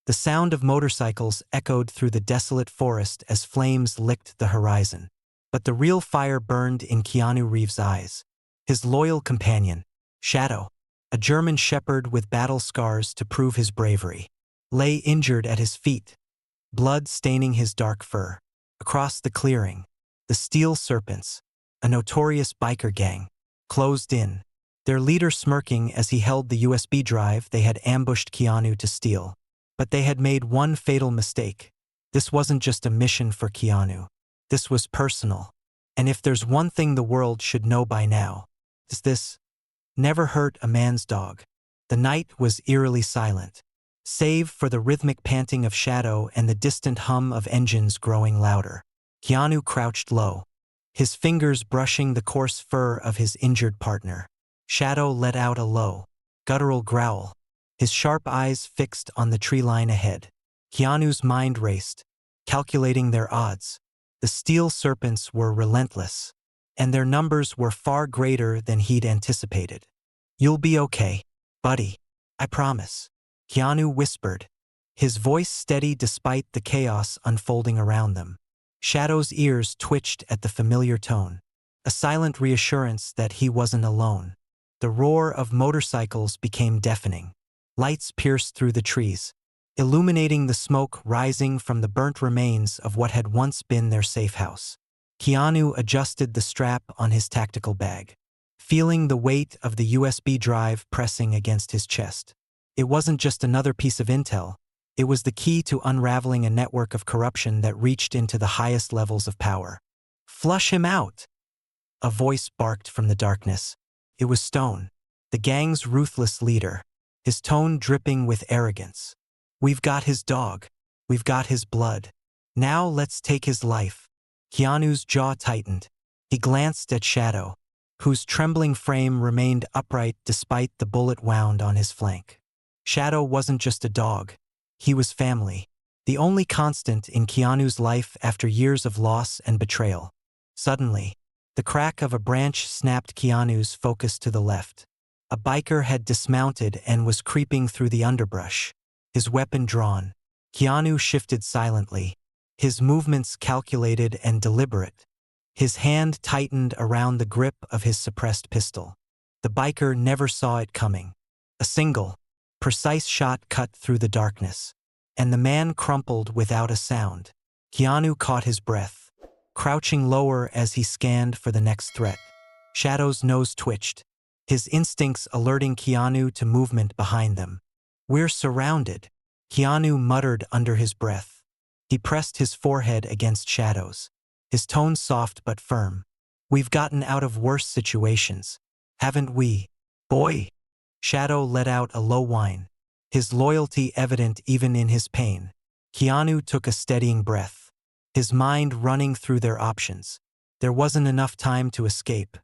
The sound of motorcycles echoed through the desolate forest as flames licked the horizon. But the real fire burned in Keanu Reeves' eyes. His loyal companion, Shadow, a German shepherd with battle scars to prove his bravery, lay injured at his feet, blood staining his dark fur. Across the clearing, the Steel Serpents, a notorious biker gang, closed in, their leader smirking as he held the USB drive they had ambushed Keanu to steal. But they had made one fatal mistake. This wasn't just a mission for Keanu. This was personal. And if there's one thing the world should know by now, it's this: never hurt a man's dog. The night was eerily silent, save for the rhythmic panting of Shadow and the distant hum of engines growing louder. Keanu crouched low, his fingers brushing the coarse fur of his injured partner. Shadow let out a low, guttural growl, his sharp eyes fixed on the tree line ahead. Keanu's mind raced, calculating their odds. The Steel Serpents were relentless, and their numbers were far greater than he'd anticipated. "You'll be okay, buddy. I promise," Keanu whispered, his voice steady despite the chaos unfolding around them. Shadow's ears twitched at the familiar tone, a silent reassurance that he wasn't alone. The roar of motorcycles became deafening. Lights pierced through the trees, illuminating the smoke rising from the burnt remains of what had once been their safe house. Keanu adjusted the strap on his tactical bag, feeling the weight of the USB drive pressing against his chest. It wasn't just another piece of intel. It was the key to unraveling a network of corruption that reached into the highest levels of power. "Flush him out!" a voice barked from the darkness. It was Stone, the gang's ruthless leader, his tone dripping with arrogance. "We've got his dog. We've got his blood. Now let's take his life." Keanu's jaw tightened. He glanced at Shadow, whose trembling frame remained upright despite the bullet wound on his flank. Shadow wasn't just a dog. He was family, the only constant in Keanu's life after years of loss and betrayal. Suddenly, the crack of a branch snapped Keanu's focus to the left. A biker had dismounted and was creeping through the underbrush, his weapon drawn. Keanu shifted silently, his movements calculated and deliberate. His hand tightened around the grip of his suppressed pistol. The biker never saw it coming. A single, precise shot cut through the darkness, and the man crumpled without a sound. Keanu caught his breath, crouching lower as he scanned for the next threat. Shadow's nose twitched, his instincts alerting Keanu to movement behind them. "We're surrounded," Keanu muttered under his breath. He pressed his forehead against Shadow's, his tone soft but firm. "We've gotten out of worse situations, haven't we, boy?" Shadow let out a low whine, his loyalty evident even in his pain. Keanu took a steadying breath, his mind running through their options. There wasn't enough time to escape.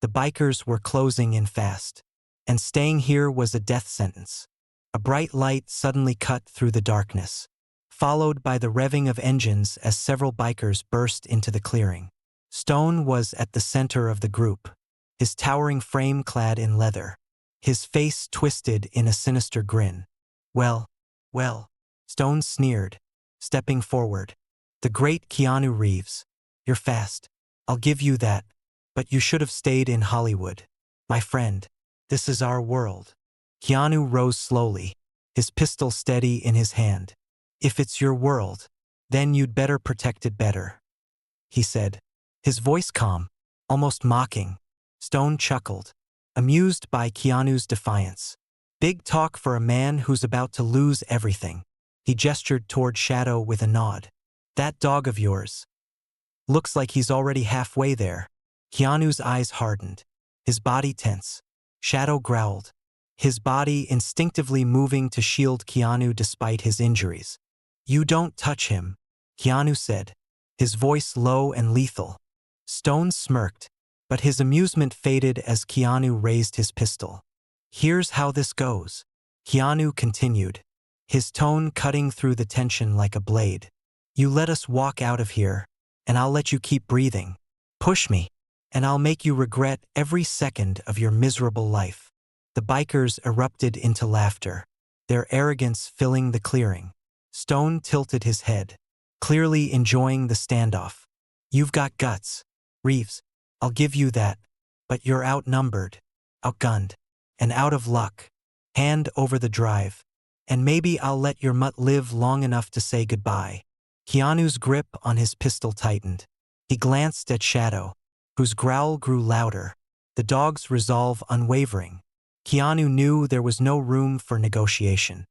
The bikers were closing in fast, and staying here was a death sentence. A bright light suddenly cut through the darkness, followed by the revving of engines as several bikers burst into the clearing. Stone was at the center of the group, his towering frame clad in leather, his face twisted in a sinister grin. Well, Stone sneered, stepping forward. "The great Keanu Reeves. You're fast. I'll give you that. But you should have stayed in Hollywood. My friend, this is our world." Keanu rose slowly, his pistol steady in his hand. "If it's your world, then you'd better protect it better," he said, his voice calm, almost mocking. Stone chuckled, amused by Keanu's defiance. "Big talk for a man who's about to lose everything." He gestured toward Shadow with a nod. "That dog of yours. Looks like he's already halfway there." Keanu's eyes hardened, his body tense. Shadow growled, his body instinctively moving to shield Keanu despite his injuries. "You don't touch him," Keanu said, his voice low and lethal. Stone smirked, but his amusement faded as Keanu raised his pistol. "Here's how this goes," Keanu continued, his tone cutting through the tension like a blade. "You let us walk out of here, and I'll let you keep breathing. Push me, and I'll make you regret every second of your miserable life." The bikers erupted into laughter, their arrogance filling the clearing. Stone tilted his head, clearly enjoying the standoff. You've got guts, Reeves. I'll give you that. But you're outnumbered, outgunned, and out of luck. Hand over the drive. And maybe I'll let your mutt live long enough to say goodbye. Keanu's grip on his pistol tightened. He glanced at Shadow, whose growl grew louder, the dog's resolve unwavering. Keanu knew there was no room for negotiation.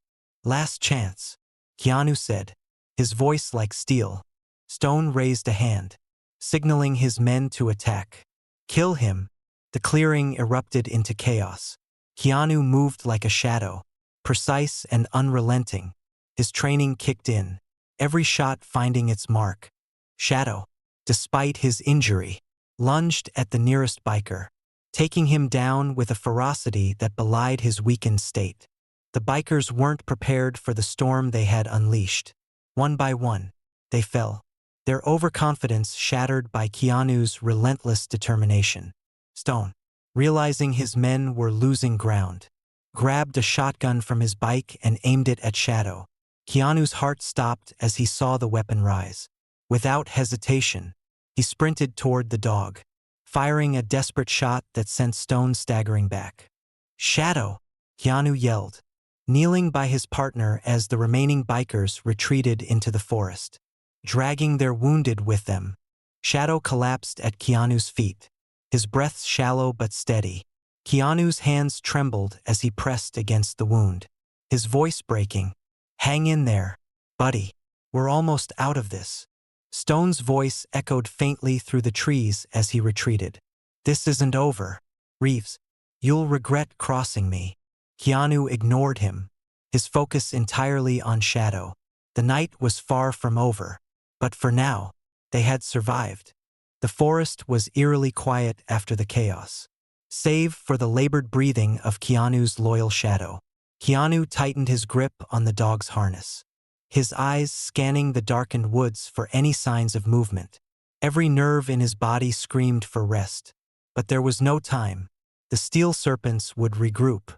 Last chance, Keanu said, his voice like steel. Stone raised a hand, signaling his men to attack. Kill him. The clearing erupted into chaos. Keanu moved like a shadow, precise and unrelenting. His training kicked in, every shot finding its mark. Shadow, despite his injury, lunged at the nearest biker, taking him down with a ferocity that belied his weakened state. The bikers weren't prepared for the storm they had unleashed. One by one, they fell, their overconfidence shattered by Keanu's relentless determination. Stone, realizing his men were losing ground, grabbed a shotgun from his bike and aimed it at Shadow. Keanu's heart stopped as he saw the weapon rise. Without hesitation, he sprinted toward the dog, firing a desperate shot that sent Stone staggering back. Shadow! Keanu yelled, kneeling by his partner as the remaining bikers retreated into the forest, dragging their wounded with them. Shadow collapsed at Keanu's feet, his breath shallow but steady. Keanu's hands trembled as he pressed against the wound, his voice breaking. Hang in there, buddy. We're almost out of this. Stone's voice echoed faintly through the trees as he retreated. This isn't over, Reeves. You'll regret crossing me. Keanu ignored him, his focus entirely on Shadow. The night was far from over, but for now, they had survived. The forest was eerily quiet after the chaos, save for the labored breathing of Keanu's loyal Shadow. Keanu tightened his grip on the dog's harness, his eyes scanning the darkened woods for any signs of movement. Every nerve in his body screamed for rest. But there was no time. The steel serpents would regroup.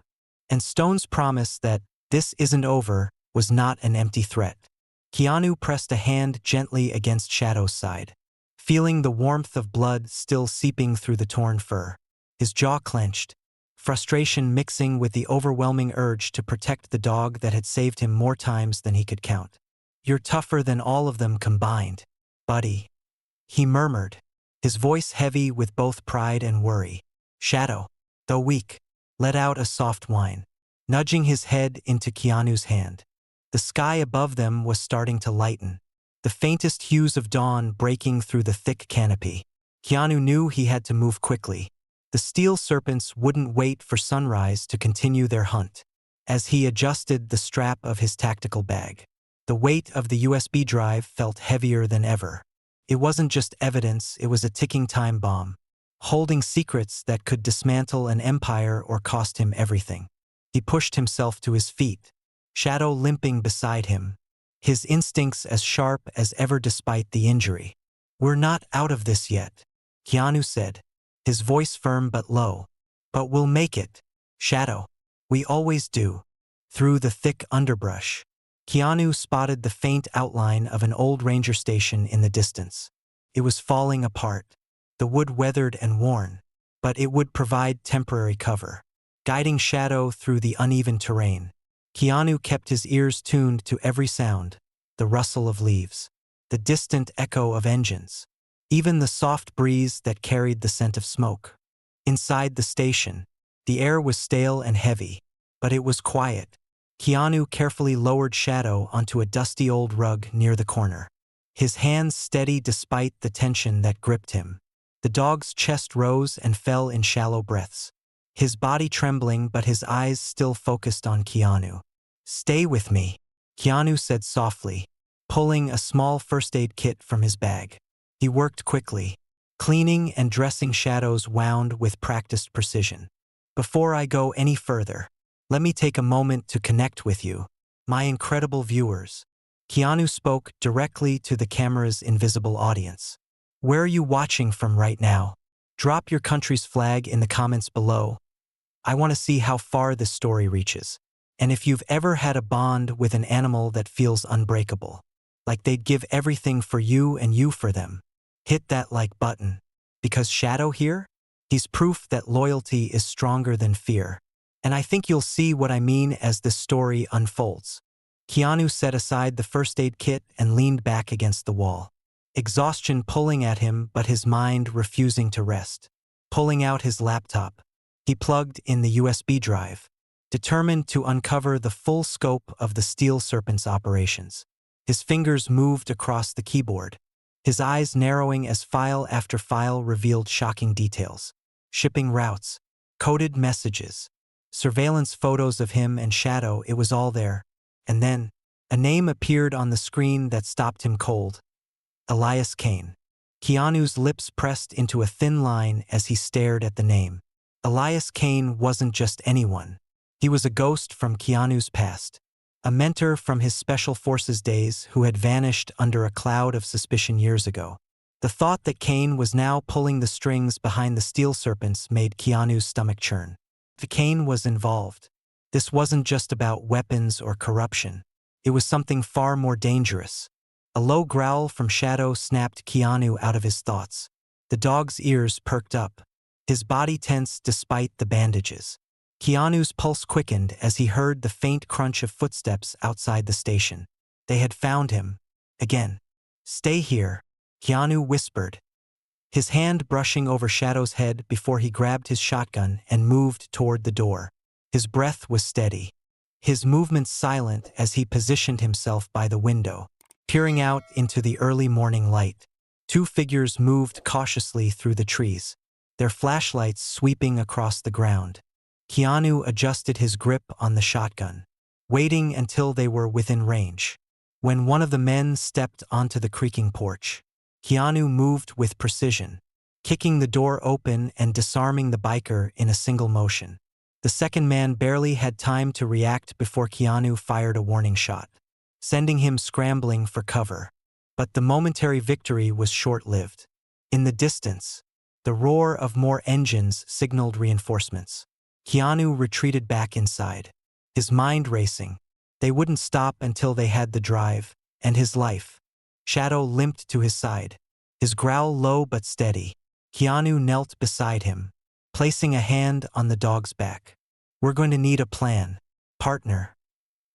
And Stone's promise that this isn't over was not an empty threat. Keanu pressed a hand gently against Shadow's side, feeling the warmth of blood still seeping through the torn fur. His jaw clenched, frustration mixing with the overwhelming urge to protect the dog that had saved him more times than he could count. You're tougher than all of them combined, buddy, he murmured, his voice heavy with both pride and worry. Shadow, though weak, let out a soft whine, nudging his head into Keanu's hand. The sky above them was starting to lighten, the faintest hues of dawn breaking through the thick canopy. Keanu knew he had to move quickly. The steel serpents wouldn't wait for sunrise to continue their hunt. As he adjusted the strap of his tactical bag, the weight of the USB drive felt heavier than ever. It wasn't just evidence, it was a ticking time bomb, holding secrets that could dismantle an empire or cost him everything. He pushed himself to his feet, Shadow limping beside him, his instincts as sharp as ever despite the injury. We're not out of this yet, Keanu said, his voice firm but low. But we'll make it, Shadow. We always do. Through the thick underbrush, Keanu spotted the faint outline of an old ranger station in the distance. It was falling apart, the wood weathered and worn, but it would provide temporary cover, guiding Shadow through the uneven terrain. Keanu kept his ears tuned to every sound, the rustle of leaves, the distant echo of engines, even the soft breeze that carried the scent of smoke. Inside the station, the air was stale and heavy, but it was quiet. Keanu carefully lowered Shadow onto a dusty old rug near the corner, his hands steady despite the tension that gripped him. The dog's chest rose and fell in shallow breaths, his body trembling but his eyes still focused on Keanu. Stay with me, Keanu said softly, pulling a small first aid kit from his bag. He worked quickly, cleaning and dressing Shadow's wound with practiced precision. Before I go any further, let me take a moment to connect with you, my incredible viewers. Keanu spoke directly to the camera's invisible audience. Where are you watching from right now? Drop your country's flag in the comments below. I want to see how far this story reaches. And if you've ever had a bond with an animal that feels unbreakable, like they'd give everything for you and you for them, hit that like button. Because Shadow here? He's proof that loyalty is stronger than fear. And I think you'll see what I mean as this story unfolds. Keanu set aside the first aid kit and leaned back against the wall. Exhaustion pulling at him, but his mind refusing to rest. Pulling out his laptop, he plugged in the USB drive, determined to uncover the full scope of the Steel Serpent's operations. His fingers moved across the keyboard, his eyes narrowing as file after file revealed shocking details. Shipping routes, coded messages, surveillance photos of him and Shadow, it was all there. And then, a name appeared on the screen that stopped him cold. Elias Kane. Keanu's lips pressed into a thin line as he stared at the name. Elias Kane wasn't just anyone. He was a ghost from Keanu's past. A mentor from his Special Forces days who had vanished under a cloud of suspicion years ago. The thought that Kane was now pulling the strings behind the Steel Serpents made Keanu's stomach churn. If Kane was involved, this wasn't just about weapons or corruption. It was something far more dangerous. A low growl from Shadow snapped Keanu out of his thoughts. The dog's ears perked up, his body tense despite the bandages. Keanu's pulse quickened as he heard the faint crunch of footsteps outside the station. They had found him. Again. "Stay here," Keanu whispered, his hand brushing over Shadow's head before he grabbed his shotgun and moved toward the door. His breath was steady, his movements silent as he positioned himself by the window, peering out into the early morning light. Two figures moved cautiously through the trees, their flashlights sweeping across the ground. Keanu adjusted his grip on the shotgun, waiting until they were within range. When one of the men stepped onto the creaking porch, Keanu moved with precision, kicking the door open and disarming the biker in a single motion. The second man barely had time to react before Keanu fired a warning shot, sending him scrambling for cover. But the momentary victory was short-lived. In the distance, the roar of more engines signaled reinforcements. Keanu retreated back inside, his mind racing. They wouldn't stop until they had the drive and his life. Shadow limped to his side, his growl low but steady. Keanu knelt beside him, placing a hand on the dog's back. "We're going to need a plan, partner,"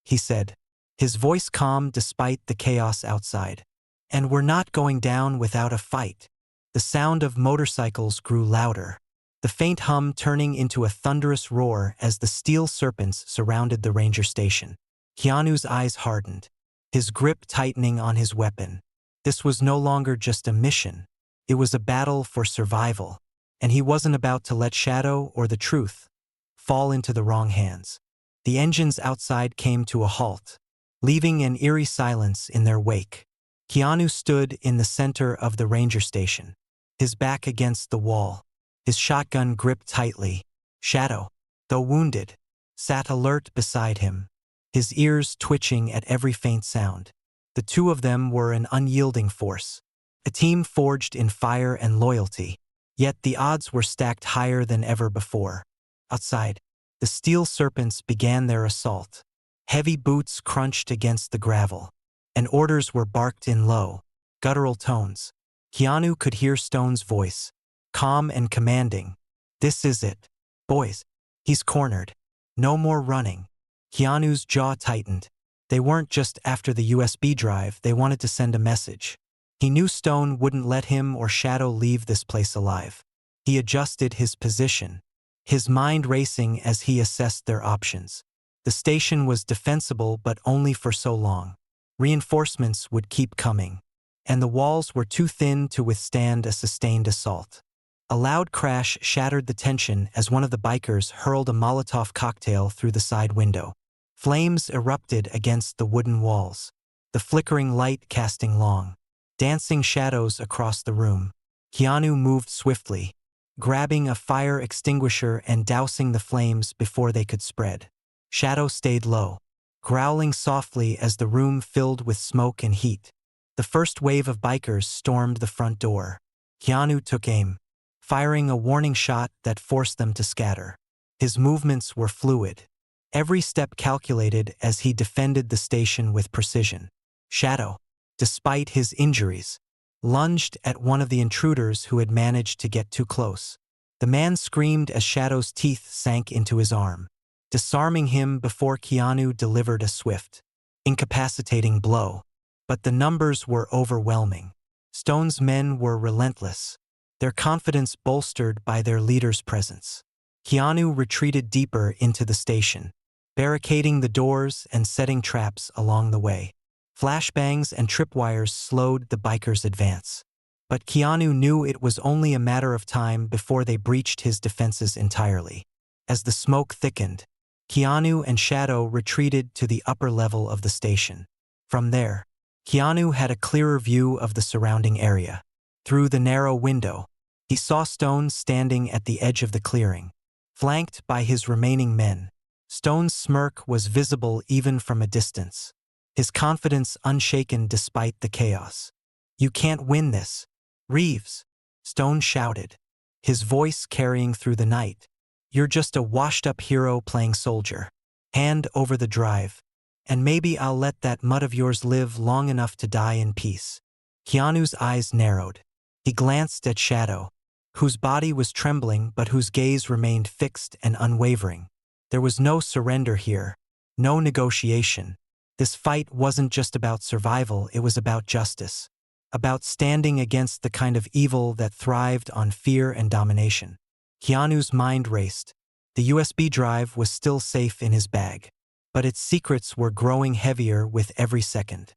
he said, his voice calm despite the chaos outside. "And we're not going down without a fight." The sound of motorcycles grew louder, the faint hum turning into a thunderous roar as the Steel Serpents surrounded the ranger station. Keanu's eyes hardened, his grip tightening on his weapon. This was no longer just a mission. It was a battle for survival, and he wasn't about to let Shadow or the truth fall into the wrong hands. The engines outside came to a halt, leaving an eerie silence in their wake. Keanu stood in the center of the ranger station, his back against the wall, his shotgun gripped tightly. Shadow, though wounded, sat alert beside him, his ears twitching at every faint sound. The two of them were an unyielding force, a team forged in fire and loyalty. Yet the odds were stacked higher than ever before. Outside, the Steel Serpents began their assault. Heavy boots crunched against the gravel, and orders were barked in low, guttural tones. Keanu could hear Stone's voice, calm and commanding. "This is it, boys." He's cornered. No more running. Keanu's jaw tightened. They weren't just after the USB drive, they wanted to send a message. He knew Stone wouldn't let him or Shadow leave this place alive. He adjusted his position, his mind racing as he assessed their options. The station was defensible, but only for so long. Reinforcements would keep coming, and the walls were too thin to withstand a sustained assault. A loud crash shattered the tension as one of the bikers hurled a Molotov cocktail through the side window. Flames erupted against the wooden walls, the flickering light casting long, dancing shadows across the room. Keanu moved swiftly, grabbing a fire extinguisher and dousing the flames before they could spread. Shadow stayed low, growling softly as the room filled with smoke and heat. The first wave of bikers stormed the front door. Keanu took aim, firing a warning shot that forced them to scatter. His movements were fluid, every step calculated as he defended the station with precision. Shadow, despite his injuries, lunged at one of the intruders who had managed to get too close. The man screamed as Shadow's teeth sank into his arm, disarming him before Keanu delivered a swift, incapacitating blow. But the numbers were overwhelming. Stone's men were relentless, their confidence bolstered by their leader's presence. Keanu retreated deeper into the station, barricading the doors and setting traps along the way. Flashbangs and tripwires slowed the bikers' advance. But Keanu knew it was only a matter of time before they breached his defenses entirely. As the smoke thickened, Keanu and Shadow retreated to the upper level of the station. From there, Keanu had a clearer view of the surrounding area. Through the narrow window, he saw Stone standing at the edge of the clearing, flanked by his remaining men. Stone's smirk was visible even from a distance, his confidence unshaken despite the chaos. "You can't win this, Reeves," Stone shouted, his voice carrying through the night. "You're just a washed-up hero playing soldier. Hand over the drive, and maybe I'll let that mutt of yours live long enough to die in peace." Keanu's eyes narrowed. He glanced at Shadow, whose body was trembling but whose gaze remained fixed and unwavering. There was no surrender here, no negotiation. This fight wasn't just about survival, it was about justice, about standing against the kind of evil that thrived on fear and domination. Keanu's mind raced. The USB drive was still safe in his bag, but its secrets were growing heavier with every second.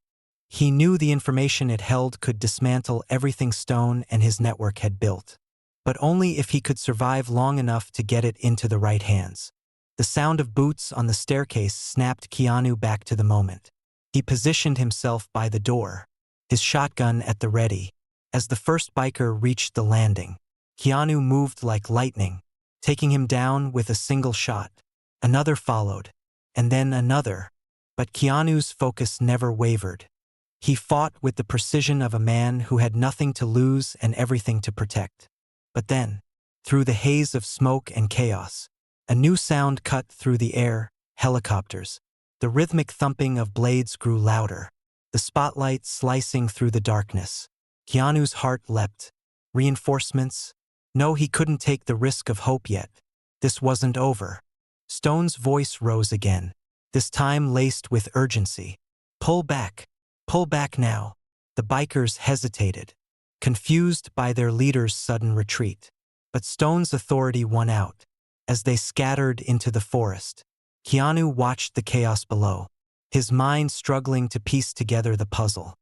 He knew the information it held could dismantle everything Stone and his network had built, but only if he could survive long enough to get it into the right hands. The sound of boots on the staircase snapped Keanu back to the moment. He positioned himself by the door, his shotgun at the ready. As the first biker reached the landing, Keanu moved like lightning, taking him down with a single shot. Another followed, and then another, but Keanu's focus never wavered. He fought with the precision of a man who had nothing to lose and everything to protect. But then, through the haze of smoke and chaos, a new sound cut through the air: helicopters. The rhythmic thumping of blades grew louder, the spotlight slicing through the darkness. Keanu's heart leapt. Reinforcements? No, he couldn't take the risk of hope yet. This wasn't over. Stone's voice rose again, this time laced with urgency. Pull back now." The bikers hesitated, confused by their leader's sudden retreat. But Stone's authority won out. As they scattered into the forest, Keanu watched the chaos below, his mind struggling to piece together the puzzle.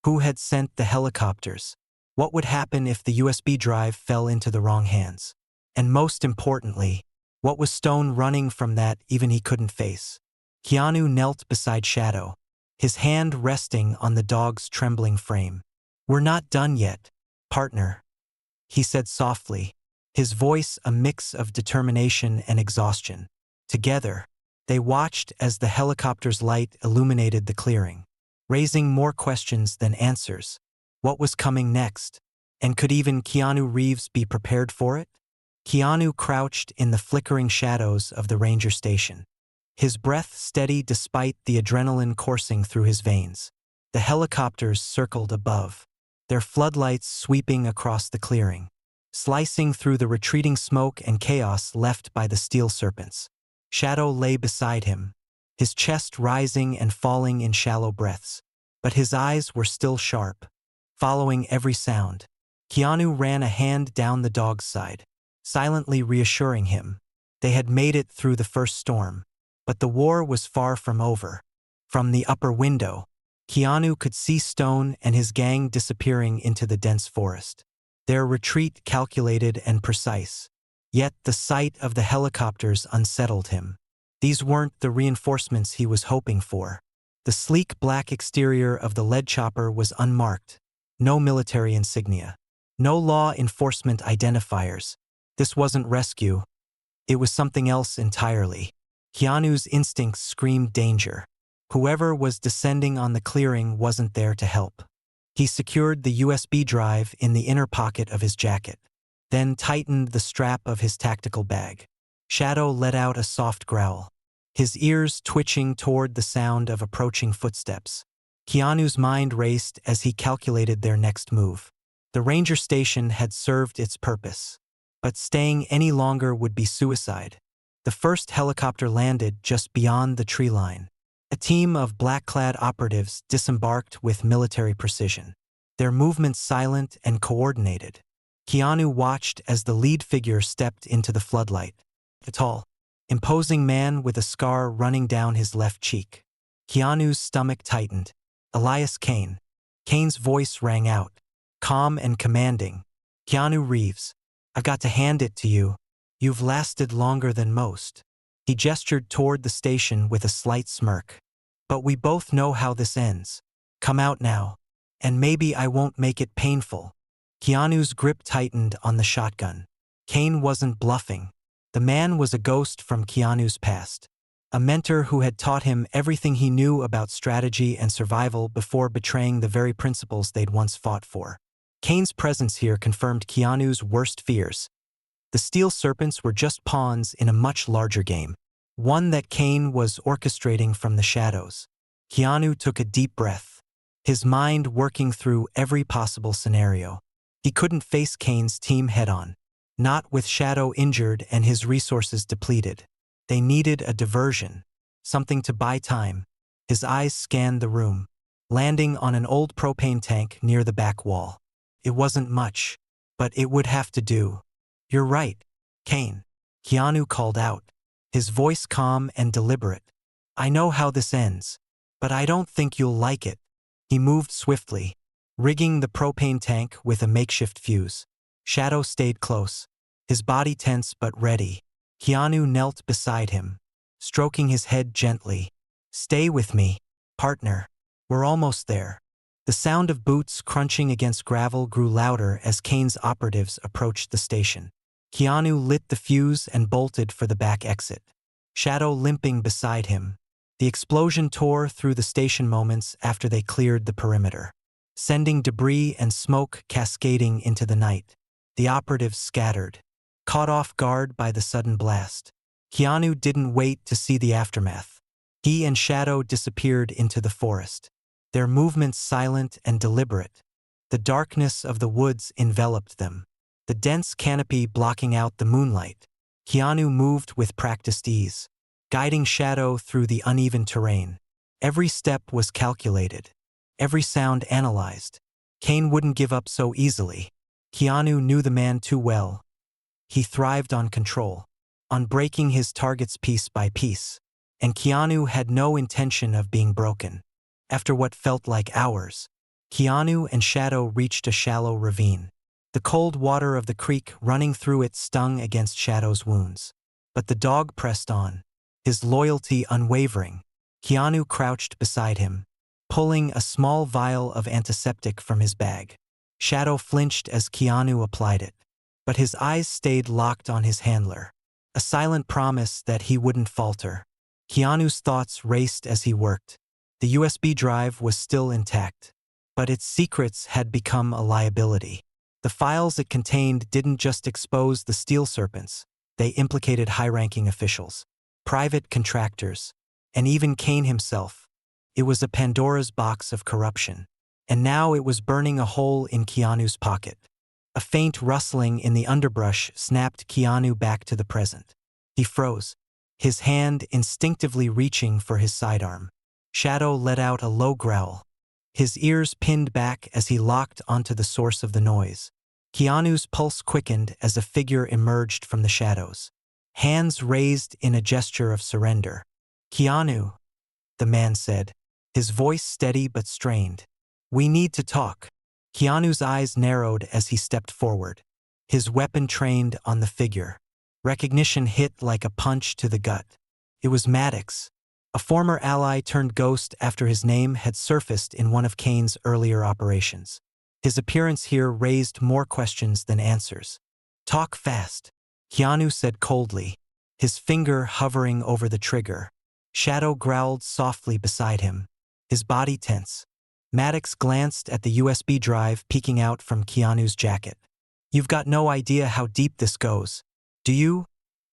Who had sent the helicopters? What would happen if the USB drive fell into the wrong hands? And most importantly, what was Stone running from that even he couldn't face? Keanu knelt beside Shadow, his hand resting on the dog's trembling frame. "We're not done yet, partner," he said softly, his voice a mix of determination and exhaustion. Together, they watched as the helicopter's light illuminated the clearing, raising more questions than answers. What was coming next? And could even Keanu Reeves be prepared for it? Keanu crouched in the flickering shadows of the ranger station, his breath steady despite the adrenaline coursing through his veins. The helicopters circled above, their floodlights sweeping across the clearing, slicing through the retreating smoke and chaos left by the steel serpents. Shadow lay beside him, his chest rising and falling in shallow breaths, but his eyes were still sharp, following every sound. Keanu ran a hand down the dog's side, silently reassuring him. They had made it through the first storm, but the war was far from over. From the upper window, Keanu could see Stone and his gang disappearing into the dense forest, their retreat calculated and precise. Yet the sight of the helicopters unsettled him. These weren't the reinforcements he was hoping for. The sleek black exterior of the lead chopper was unmarked. No military insignia. No law enforcement identifiers. This wasn't rescue. It was something else entirely. Keanu's instincts screamed danger. Whoever was descending on the clearing wasn't there to help. He secured the USB drive in the inner pocket of his jacket, then tightened the strap of his tactical bag. Shadow let out a soft growl, his ears twitching toward the sound of approaching footsteps. Keanu's mind raced as he calculated their next move. The ranger station had served its purpose, but staying any longer would be suicide. The first helicopter landed just beyond the tree line. A team of black-clad operatives disembarked with military precision, their movements silent and coordinated. Keanu watched as the lead figure stepped into the floodlight. A tall, imposing man with a scar running down his left cheek. Keanu's stomach tightened. Elias Kane. Kane's voice rang out, calm and commanding. "Keanu Reeves, I've got to hand it to you. You've lasted longer than most." He gestured toward the station with a slight smirk. "But we both know how this ends. Come out now. And maybe I won't make it painful." Keanu's grip tightened on the shotgun. Kane wasn't bluffing. The man was a ghost from Keanu's past. A mentor who had taught him everything he knew about strategy and survival before betraying the very principles they'd once fought for. Kane's presence here confirmed Keanu's worst fears. The steel serpents were just pawns in a much larger game, one that Kane was orchestrating from the shadows. Keanu took a deep breath, his mind working through every possible scenario. He couldn't face Kane's team head-on, not with Shadow injured and his resources depleted. They needed a diversion, something to buy time. His eyes scanned the room, landing on an old propane tank near the back wall. It wasn't much, but it would have to do. "You're right, Kane," Keanu called out, his voice calm and deliberate. "I know how this ends, but I don't think you'll like it." He moved swiftly, rigging the propane tank with a makeshift fuse. Shadow stayed close, his body tense but ready. Keanu knelt beside him, stroking his head gently. "Stay with me, partner. We're almost there." The sound of boots crunching against gravel grew louder as Kane's operatives approached the station. Keanu lit the fuse and bolted for the back exit, Shadow limping beside him. The explosion tore through the station moments after they cleared the perimeter, sending debris and smoke cascading into the night. The operatives scattered, caught off guard by the sudden blast. Keanu didn't wait to see the aftermath. He and Shadow disappeared into the forest, their movements silent and deliberate. The darkness of the woods enveloped them, the dense canopy blocking out the moonlight. Keanu moved with practiced ease, guiding Shadow through the uneven terrain. Every step was calculated, every sound analyzed. Kane wouldn't give up so easily. Keanu knew the man too well. He thrived on control, on breaking his targets piece by piece, and Keanu had no intention of being broken. After what felt like hours, Keanu and Shadow reached a shallow ravine. The cold water of the creek running through it stung against Shadow's wounds. But the dog pressed on, his loyalty unwavering. Keanu crouched beside him, pulling a small vial of antiseptic from his bag. Shadow flinched as Keanu applied it, but his eyes stayed locked on his handler, a silent promise that he wouldn't falter. Keanu's thoughts raced as he worked. The USB drive was still intact, but its secrets had become a liability. The files it contained didn't just expose the steel serpents, they implicated high-ranking officials, private contractors, and even Kane himself. It was a Pandora's box of corruption, and now it was burning a hole in Keanu's pocket. A faint rustling in the underbrush snapped Keanu back to the present. He froze, his hand instinctively reaching for his sidearm. Shadow let out a low growl, his ears pinned back as he locked onto the source of the noise. Keanu's pulse quickened as a figure emerged from the shadows, hands raised in a gesture of surrender. "Keanu," the man said, his voice steady but strained. "We need to talk." Keanu's eyes narrowed as he stepped forward, his weapon trained on the figure. Recognition hit like a punch to the gut. It was Maddox, a former ally turned ghost after his name had surfaced in one of Kane's earlier operations. His appearance here raised more questions than answers. "Talk fast," Keanu said coldly, his finger hovering over the trigger. Shadow growled softly beside him, his body tense. Maddox glanced at the USB drive peeking out from Keanu's jacket. "You've got no idea how deep this goes, do you?"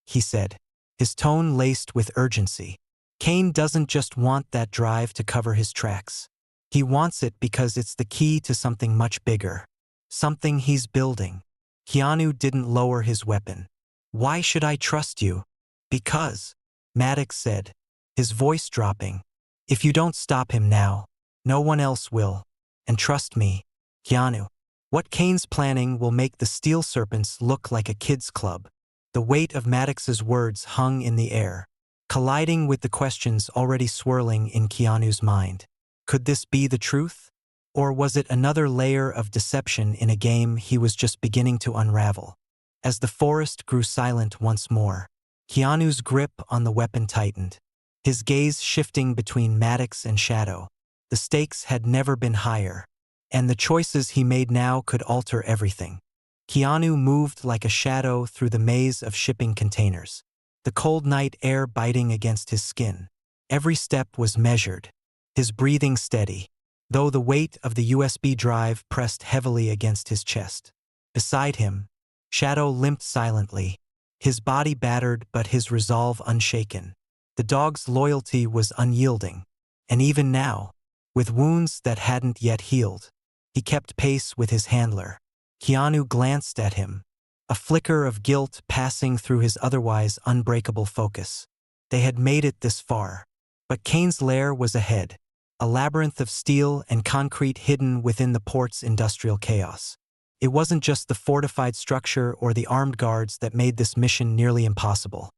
he said, his tone laced with urgency. Kane doesn't just want that drive to cover his tracks. He wants it because it's the key to something much bigger. Something he's building. Keanu didn't lower his weapon. "Why should I trust you?" "Because," Maddox said, his voice dropping. "If you don't stop him now, no one else will. And trust me, Keanu. What Kane's planning will make the Steel Serpents look like a kid's club." The weight of Maddox's words hung in the air, colliding with the questions already swirling in Keanu's mind. Could this be the truth? Or was it another layer of deception in a game he was just beginning to unravel? As the forest grew silent once more, Keanu's grip on the weapon tightened, his gaze shifting between Maddox and Shadow. The stakes had never been higher, and the choices he made now could alter everything. Keanu moved like a shadow through the maze of shipping containers, the cold night air biting against his skin. Every step was measured, his breathing steady, though the weight of the USB drive pressed heavily against his chest. Beside him, Shadow limped silently, his body battered but his resolve unshaken. The dog's loyalty was unyielding, and even now, with wounds that hadn't yet healed, he kept pace with his handler. Keanu glanced at him, a flicker of guilt passing through his otherwise unbreakable focus. They had made it this far, but Kane's lair was ahead, a labyrinth of steel and concrete hidden within the port's industrial chaos. It wasn't just the fortified structure or the armed guards that made this mission nearly impossible.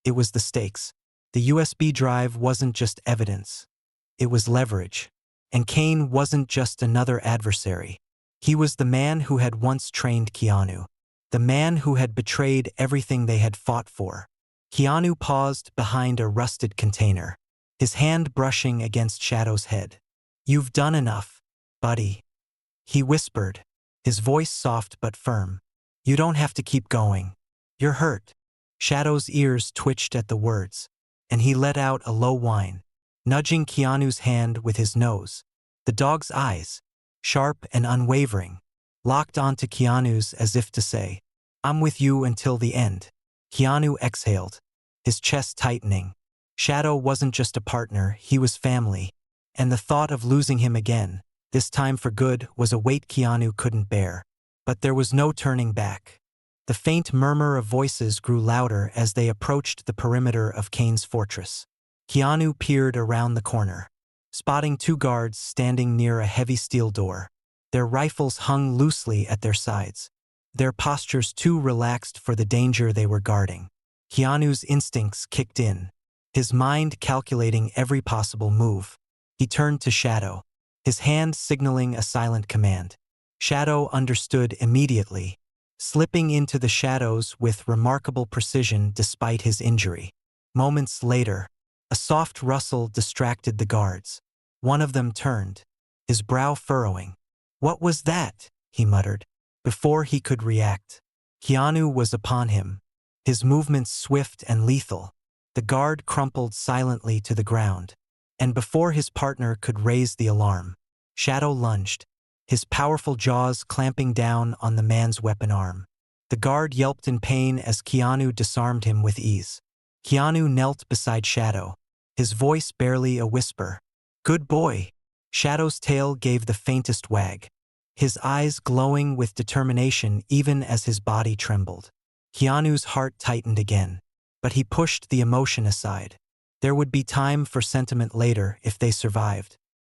It was the stakes. The USB drive wasn't just evidence. It was leverage. And Kane wasn't just another adversary. He was the man who had once trained Keanu, the man who had betrayed everything they had fought for. Keanu paused behind a rusted container, his hand brushing against Shadow's head. "You've done enough, buddy," he whispered, his voice soft but firm. "You don't have to keep going. You're hurt." Shadow's ears twitched at the words, and he let out a low whine, nudging Keanu's hand with his nose. The dog's eyes, sharp and unwavering, locked onto Keanu's as if to say, "I'm with you until the end." Keanu exhaled, his chest tightening. Shadow wasn't just a partner, he was family, and the thought of losing him again, this time for good, was a weight Keanu couldn't bear. But there was no turning back. The faint murmur of voices grew louder as they approached the perimeter of Kane's fortress. Keanu peered around the corner, spotting two guards standing near a heavy steel door. Their rifles hung loosely at their sides, their postures too relaxed for the danger they were guarding. Keanu's instincts kicked in, his mind calculating every possible move. He turned to Shadow, his hand signaling a silent command. Shadow understood immediately, slipping into the shadows with remarkable precision despite his injury. Moments later, a soft rustle distracted the guards. One of them turned, his brow furrowing. "What was that?" he muttered. Before he could react, Keanu was upon him, his movements swift and lethal. The guard crumpled silently to the ground, and before his partner could raise the alarm, Shadow lunged, his powerful jaws clamping down on the man's weapon arm. The guard yelped in pain as Keanu disarmed him with ease. Keanu knelt beside Shadow, his voice barely a whisper. "Good boy." Shadow's tail gave the faintest wag, his eyes glowing with determination even as his body trembled. Keanu's heart tightened again, but he pushed the emotion aside. There would be time for sentiment later if they survived.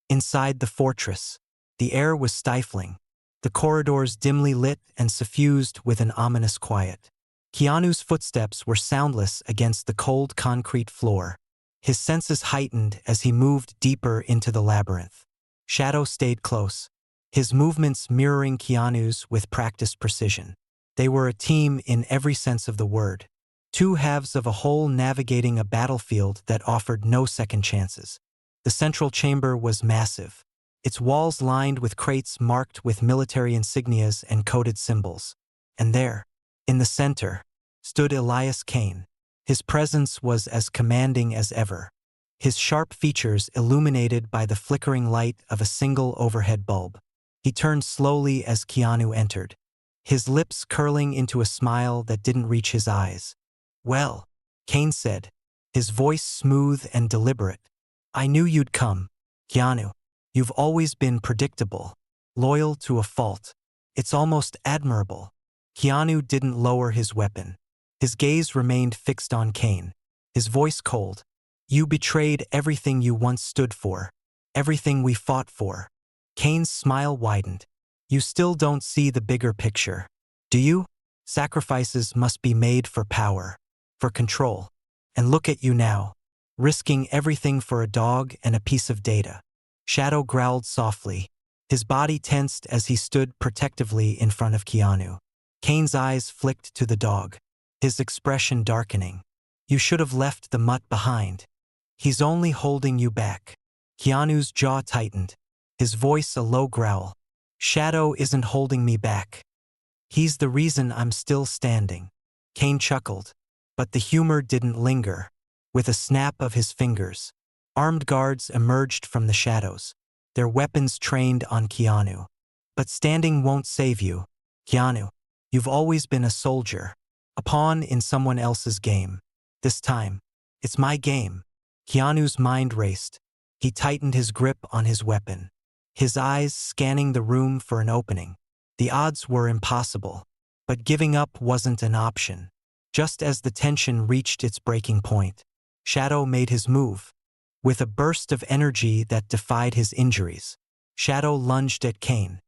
Inside the fortress, the air was stifling, the corridors dimly lit and suffused with an ominous quiet. Keanu's footsteps were soundless against the cold concrete floor, his senses heightened as he moved deeper into the labyrinth. Shadow stayed close, his movements mirroring Keanu's with practiced precision. They were a team in every sense of the word, two halves of a whole navigating a battlefield that offered no second chances. The central chamber was massive, its walls lined with crates marked with military insignias and coded symbols. And there, in the center, stood Elias Kane. His presence was as commanding as ever, his sharp features illuminated by the flickering light of a single overhead bulb. He turned slowly as Keanu entered, his lips curling into a smile that didn't reach his eyes. "Well," Kane said, his voice smooth and deliberate. I knew you'd come, Keanu. You've always been predictable, loyal to a fault. It's almost admirable. Keanu didn't lower his weapon. His gaze remained fixed on Kane, his voice cold. You betrayed everything you once stood for, everything we fought for. Kane's smile widened. You still don't see the bigger picture, do you? Sacrifices must be made for power, for control. And look at you now, risking everything for a dog and a piece of data. Shadow growled softly. His body tensed as he stood protectively in front of Keanu. Kane's eyes flicked to the dog, his expression darkening. You should have left the mutt behind. He's only holding you back. Keanu's jaw tightened, his voice a low growl. Shadow isn't holding me back. He's the reason I'm still standing. Kane chuckled, but the humor didn't linger. With a snap of his fingers, armed guards emerged from the shadows, their weapons trained on Keanu. But standing won't save you, Keanu. You've always been a soldier, a pawn in someone else's game. This time, it's my game. Keanu's mind raced. He tightened his grip on his weapon, his eyes scanning the room for an opening. The odds were impossible, but giving up wasn't an option. Just as the tension reached its breaking point, Shadow made his move. With a burst of energy that defied his injuries, Shadow lunged at Kane,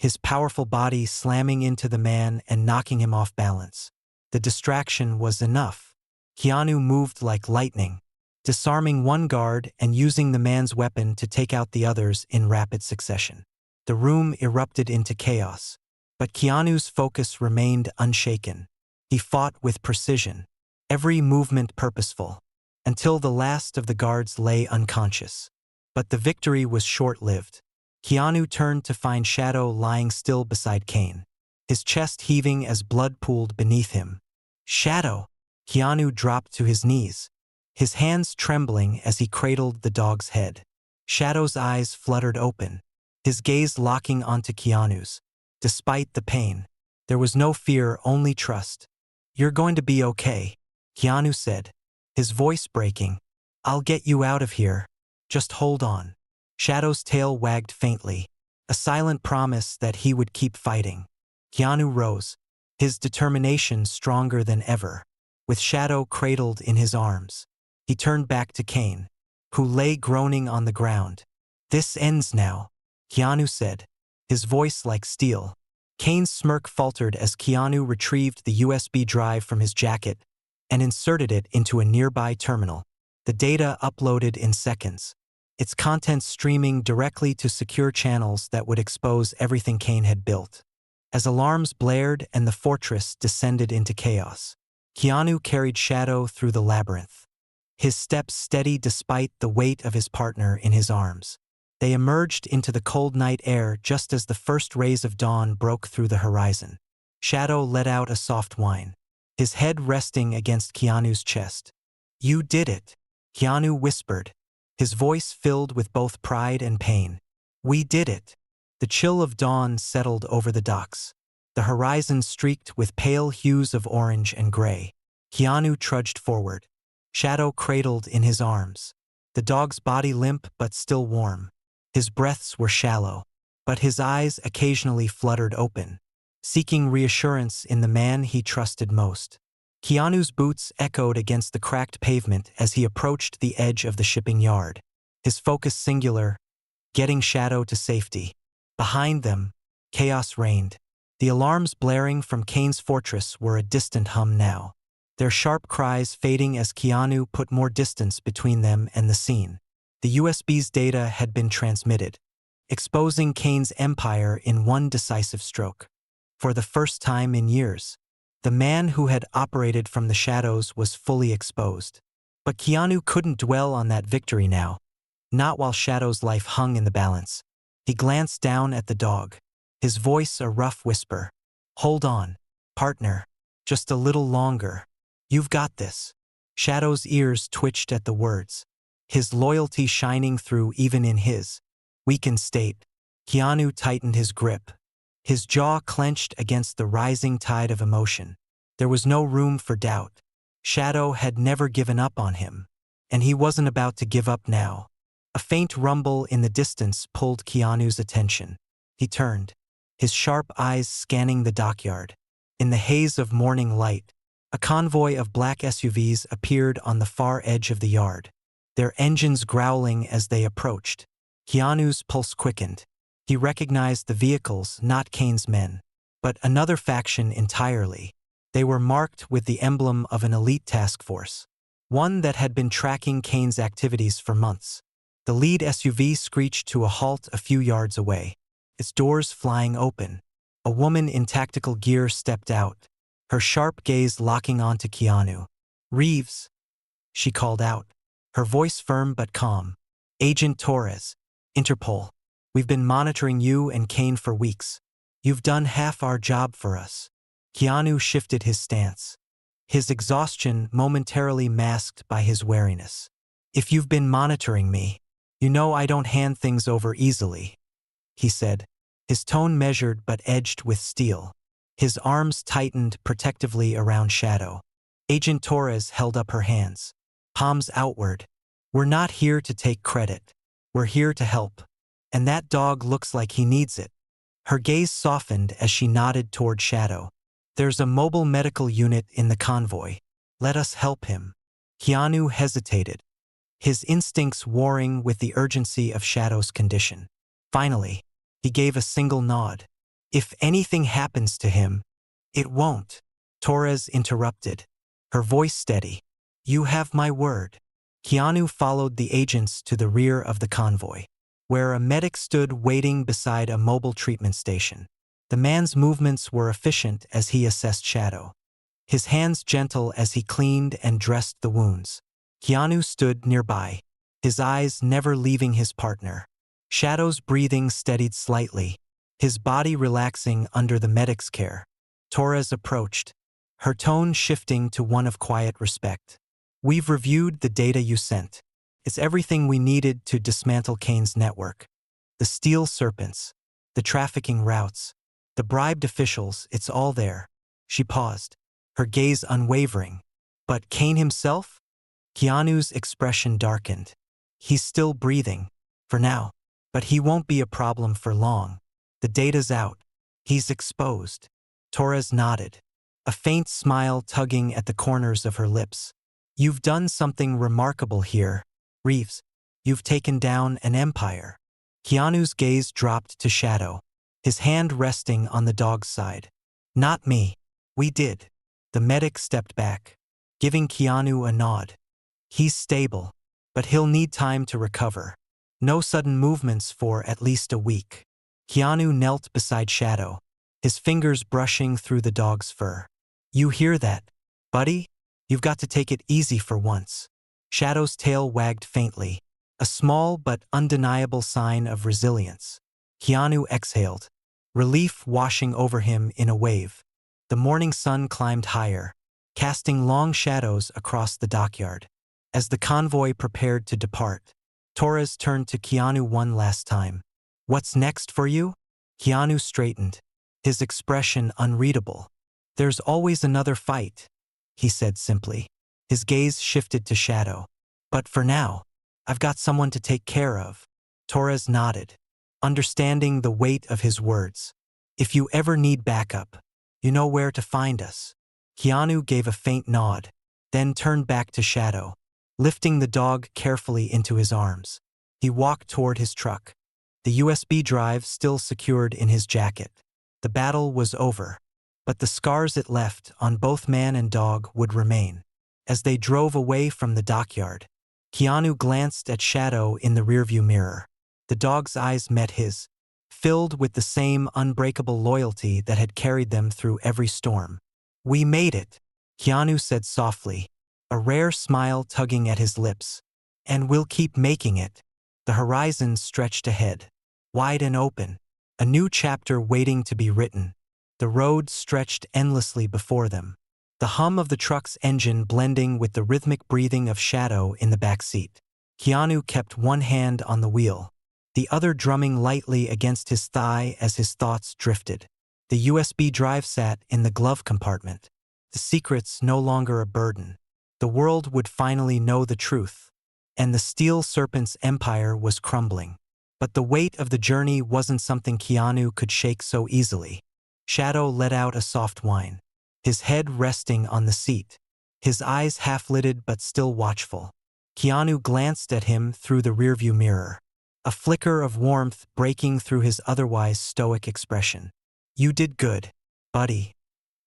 his powerful body slamming into the man and knocking him off balance. The distraction was enough. Keanu moved like lightning, disarming one guard and using the man's weapon to take out the others in rapid succession. The room erupted into chaos, but Keanu's focus remained unshaken. He fought with precision, every movement purposeful, until the last of the guards lay unconscious. But the victory was short-lived. Keanu turned to find Shadow lying still beside Kane, his chest heaving as blood pooled beneath him. Shadow! Keanu dropped to his knees, his hands trembling as he cradled the dog's head. Shadow's eyes fluttered open, his gaze locking onto Keanu's. Despite the pain, there was no fear, only trust. You're going to be okay, Keanu said, his voice breaking. I'll get you out of here. Just hold on. Shadow's tail wagged faintly, a silent promise that he would keep fighting. Keanu rose, his determination stronger than ever. With Shadow cradled in his arms, he turned back to Kane, who lay groaning on the ground. This ends now, Keanu said, his voice like steel. Kane's smirk faltered as Keanu retrieved the USB drive from his jacket and inserted it into a nearby terminal. The data uploaded in seconds, its contents streaming directly to secure channels that would expose everything Kane had built. As alarms blared and the fortress descended into chaos, Keanu carried Shadow through the labyrinth, his steps steady despite the weight of his partner in his arms. They emerged into the cold night air just as the first rays of dawn broke through the horizon. Shadow let out a soft whine, his head resting against Keanu's chest. You did it, Keanu whispered, his voice filled with both pride and pain. We did it. The chill of dawn settled over the docks. The horizon streaked with pale hues of orange and gray. Keanu trudged forward, Shadow cradled in his arms, the dog's body limp but still warm. His breaths were shallow, but his eyes occasionally fluttered open, seeking reassurance in the man he trusted most. Keanu's boots echoed against the cracked pavement as he approached the edge of the shipping yard, his focus singular, getting Shadow to safety. Behind them, chaos reigned. The alarms blaring from Kane's fortress were a distant hum now, their sharp cries fading as Keanu put more distance between them and the scene. The USB's data had been transmitted, exposing Kane's empire in one decisive stroke. For the first time in years, the man who had operated from the shadows was fully exposed. But Keanu couldn't dwell on that victory now, not while Shadow's life hung in the balance. He glanced down at the dog, his voice a rough whisper. Hold on, partner, just a little longer. You've got this. Shadow's ears twitched at the words, his loyalty shining through even in his weakened state. Keanu tightened his grip, his jaw clenched against the rising tide of emotion. There was no room for doubt. Shadow had never given up on him, and he wasn't about to give up now. A faint rumble in the distance pulled Keanu's attention. He turned, his sharp eyes scanning the dockyard. In the haze of morning light, a convoy of black SUVs appeared on the far edge of the yard, their engines growling as they approached. Keanu's pulse quickened. He recognized the vehicles, not Kane's men, but another faction entirely. They were marked with the emblem of an elite task force, one that had been tracking Kane's activities for months. The lead SUV screeched to a halt a few yards away, its doors flying open. A woman in tactical gear stepped out, her sharp gaze locking onto Keanu. "Reeves," she called out, her voice firm but calm. "Agent Torres, Interpol. We've been monitoring you and Kane for weeks. You've done half our job for us." Keanu shifted his stance, his exhaustion momentarily masked by his wariness. "If you've been monitoring me, you know I don't hand things over easily," he said, his tone measured but edged with steel. His arms tightened protectively around Shadow. Agent Torres held up her hands, palms outward. "We're not here to take credit. We're here to help. And that dog looks like he needs it." Her gaze softened as she nodded toward Shadow. "There's a mobile medical unit in the convoy. Let us help him." Keanu hesitated, his instincts warring with the urgency of Shadow's condition. Finally, he gave a single nod. "If anything happens to him, it won't," Torres interrupted, her voice steady. "You have my word." Keanu followed the agents to the rear of the convoy, where a medic stood waiting beside a mobile treatment station. The man's movements were efficient as he assessed Shadow, his hands gentle as he cleaned and dressed the wounds. Keanu stood nearby, his eyes never leaving his partner. Shadow's breathing steadied slightly, his body relaxing under the medic's care. Torres approached, her tone shifting to one of quiet respect. "We've reviewed the data you sent. It's everything we needed to dismantle Kane's network. The steel serpents, the trafficking routes, the bribed officials, it's all there." She paused, her gaze unwavering. "But Kane himself?" Keanu's expression darkened. "He's still breathing, for now. But he won't be a problem for long. The data's out. He's exposed." Torres nodded, a faint smile tugging at the corners of her lips. "You've done something remarkable here, Reeves. You've taken down an empire." Keanu's gaze dropped to Shadow, his hand resting on the dog's side. "Not me. We did." The medic stepped back, giving Keanu a nod. "He's stable, but he'll need time to recover. No sudden movements for at least a week." Keanu knelt beside Shadow, his fingers brushing through the dog's fur. "You hear that, buddy? You've got to take it easy for once." Shadow's tail wagged faintly, a small but undeniable sign of resilience. Keanu exhaled, relief washing over him in a wave. The morning sun climbed higher, casting long shadows across the dockyard. As the convoy prepared to depart, Torres turned to Keanu one last time. "What's next for you?" Keanu straightened, his expression unreadable. "There's always another fight," he said simply. His gaze shifted to Shadow. "But for now, I've got someone to take care of." Torres nodded, understanding the weight of his words. "If you ever need backup, you know where to find us." Keanu gave a faint nod, then turned back to Shadow, lifting the dog carefully into his arms. He walked toward his truck, the USB drive still secured in his jacket. The battle was over, but the scars it left on both man and dog would remain. As they drove away from the dockyard, Keanu glanced at Shadow in the rearview mirror. The dog's eyes met his, filled with the same unbreakable loyalty that had carried them through every storm. "We made it," Keanu said softly, a rare smile tugging at his lips. "And we'll keep making it." The horizon stretched ahead, wide and open, a new chapter waiting to be written. The road stretched endlessly before them, the hum of the truck's engine blending with the rhythmic breathing of Shadow in the back seat. Keanu kept one hand on the wheel, the other drumming lightly against his thigh as his thoughts drifted. The USB drive sat in the glove compartment, the secrets no longer a burden, The world would finally know the truth, and the steel serpent's empire was crumbling. But the weight of the journey wasn't something Keanu could shake so easily. Shadow let out a soft whine, his head resting on the seat, his eyes half-lidded but still watchful. Keanu glanced at him through the rearview mirror, a flicker of warmth breaking through his otherwise stoic expression. "You did good, buddy,"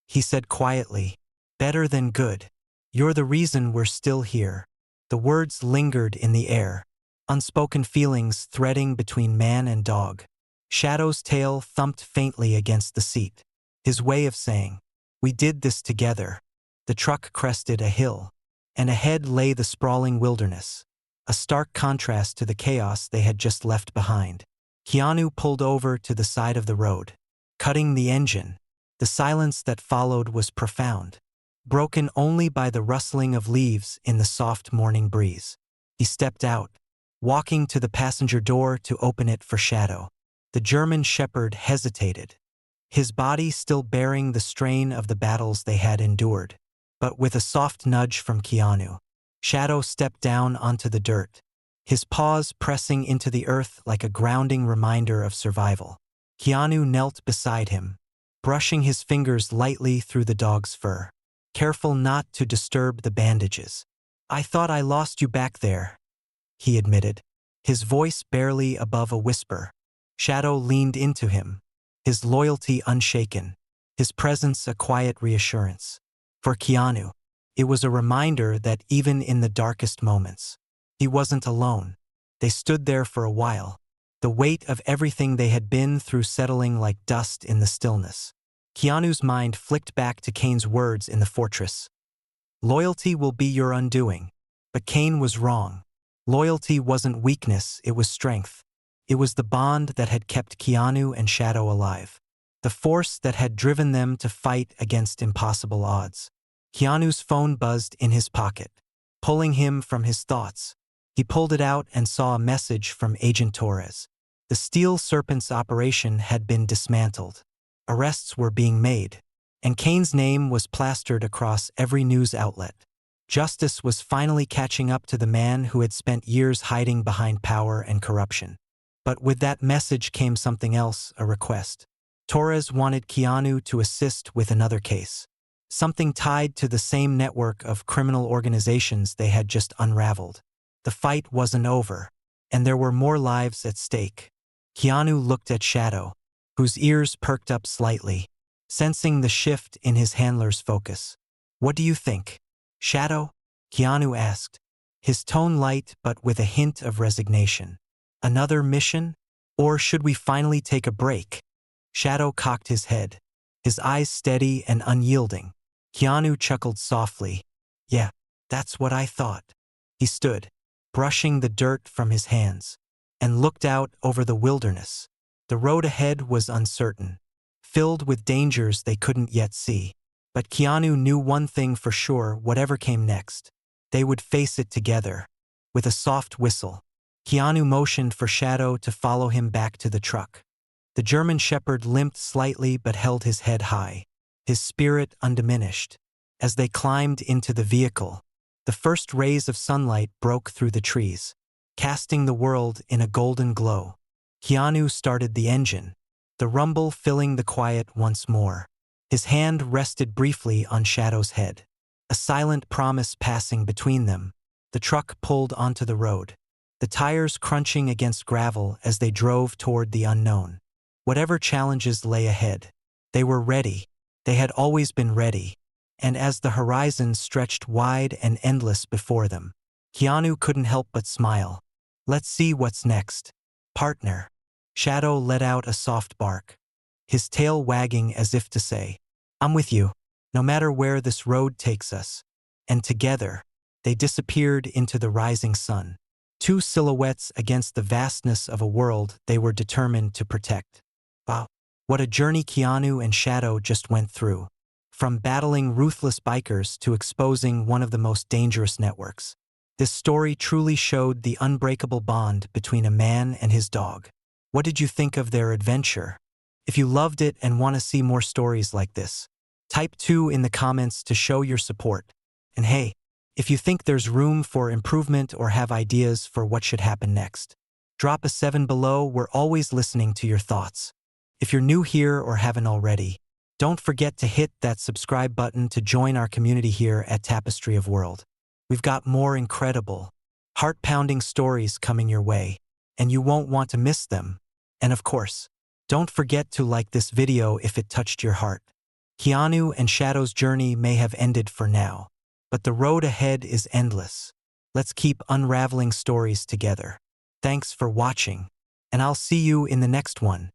he said quietly. "Better than good. You're the reason we're still here." The words lingered in the air, unspoken feelings threading between man and dog. Shadow's tail thumped faintly against the seat, his way of saying, "We did this together." The truck crested a hill, and ahead lay the sprawling wilderness, a stark contrast to the chaos they had just left behind. Keanu pulled over to the side of the road, cutting the engine. The silence that followed was profound, broken only by the rustling of leaves in the soft morning breeze. He stepped out, walking to the passenger door to open it for Shadow. The German shepherd hesitated, his body still bearing the strain of the battles they had endured. But with a soft nudge from Keanu, Shadow stepped down onto the dirt, his paws pressing into the earth like a grounding reminder of survival. Keanu knelt beside him, brushing his fingers lightly through the dog's fur, careful not to disturb the bandages. "I thought I lost you back there," he admitted, his voice barely above a whisper. Shadow leaned into him, his loyalty unshaken, his presence a quiet reassurance. For Keanu, it was a reminder that even in the darkest moments, he wasn't alone. They stood there for a while, the weight of everything they had been through settling like dust in the stillness. Keanu's mind flicked back to Kane's words in the fortress. "Loyalty will be your undoing." But Kane was wrong. Loyalty wasn't weakness, it was strength. It was the bond that had kept Keanu and Shadow alive, the force that had driven them to fight against impossible odds. Keanu's phone buzzed in his pocket, pulling him from his thoughts. He pulled it out and saw a message from Agent Torres. The Steel Serpent's operation had been dismantled. Arrests were being made, and Kane's name was plastered across every news outlet. Justice was finally catching up to the man who had spent years hiding behind power and corruption. But with that message came something else, a request. Torres wanted Keanu to assist with another case, something tied to the same network of criminal organizations they had just unraveled. The fight wasn't over, and there were more lives at stake. Keanu looked at Shadow, whose ears perked up slightly, sensing the shift in his handler's focus. "What do you think, Shadow?" Keanu asked, his tone light but with a hint of resignation. "Another mission? Or should we finally take a break?" Shadow cocked his head, his eyes steady and unyielding. Keanu chuckled softly. "Yeah, that's what I thought." He stood, brushing the dirt from his hands, and looked out over the wilderness. The road ahead was uncertain, filled with dangers they couldn't yet see. But Keanu knew one thing for sure: whatever came next, they would face it together. With a soft whistle, Keanu motioned for Shadow to follow him back to the truck. The German shepherd limped slightly but held his head high, his spirit undiminished. As they climbed into the vehicle, the first rays of sunlight broke through the trees, casting the world in a golden glow. Keanu started the engine, the rumble filling the quiet once more. His hand rested briefly on Shadow's head, a silent promise passing between them. The truck pulled onto the road, the tires crunching against gravel as they drove toward the unknown. Whatever challenges lay ahead, they were ready. They had always been ready. And as the horizon stretched wide and endless before them, Keanu couldn't help but smile. "Let's see what's next, partner." Shadow let out a soft bark, his tail wagging as if to say, "I'm with you, no matter where this road takes us." And together, they disappeared into the rising sun, two silhouettes against the vastness of a world they were determined to protect. Wow, what a journey Keanu and Shadow just went through. From battling ruthless bikers to exposing one of the most dangerous networks. This story truly showed the unbreakable bond between a man and his dog. What did you think of their adventure? If you loved it and want to see more stories like this, type 2 in the comments to show your support. And hey, If you think there's room for improvement or have ideas for what should happen next, drop a 7 below. We're always listening to your thoughts. If you're new here or haven't already, don't forget to hit that subscribe button to join our community here at Tapestry of World. We've got more incredible, heart-pounding stories coming your way, and you won't want to miss them. And of course, don't forget to like this video if it touched your heart. Keanu and Shadow's journey may have ended for now, but the road ahead is endless. Let's keep unraveling stories together. Thanks for watching, and I'll see you in the next one.